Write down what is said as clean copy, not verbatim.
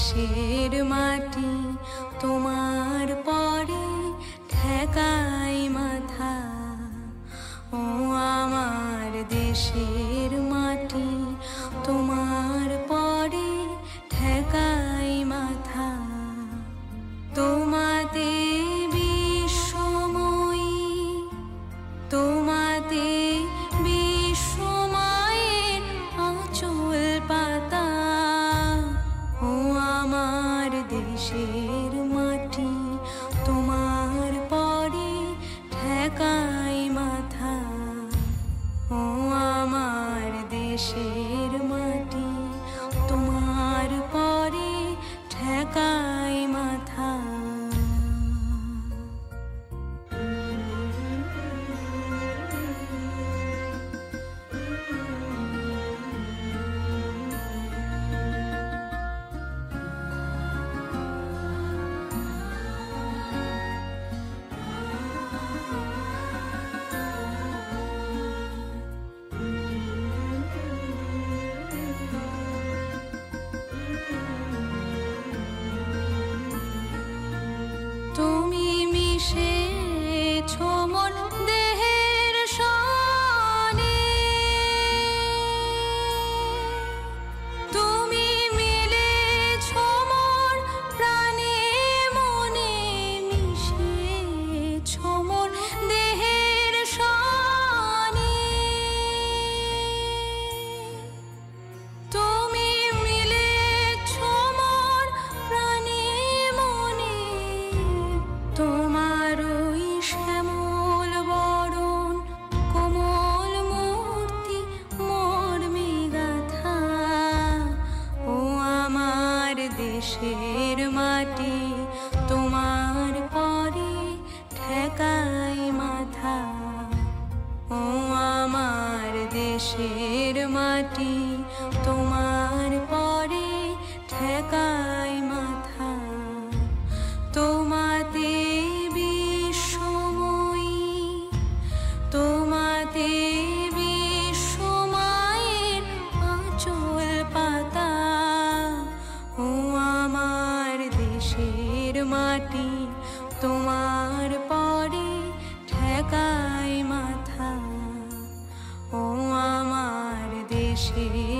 দেশের মাটি তোমার পরে ঠেকাই মাথা। ও আমার দেশের মাটি তোমার পরে ঠেকাই মাথা। তোমাতে বিশ্বময়ী, তোমাতে বিশ্বমায়ের আঁচল পাতা। ও আমার দেশের মাটি তোমার পরে ঠেকাই মাথা। ও আমার দেশের মাটি তোমার পরে ঠেকাই মাথা। তুমি মিশেছো মোর দেহের সনে, তুমি মিলেছো মোর প্রাণে মনে, মিশেছো মোর দেহের সনে। তুমি মিলেছো মোর প্রাণে মনে, তোমার ওই শ্যামল বরণ কোমল মূর্তি মর্মে গাথা। ও আমার দেশের মাটি তোমার পরে ঠেকাই মাথা। ও আমার দেশের মাটি তোমার পরে ঠেকাই মাথা। তোমাতে বিশ্বময়ী, তোমাতে বিশ্বমায়ের আঁচল পাতা। ও আমার দেশের মাটি তোমার পরে ঠেকাই মাথা। ও আমার দেশের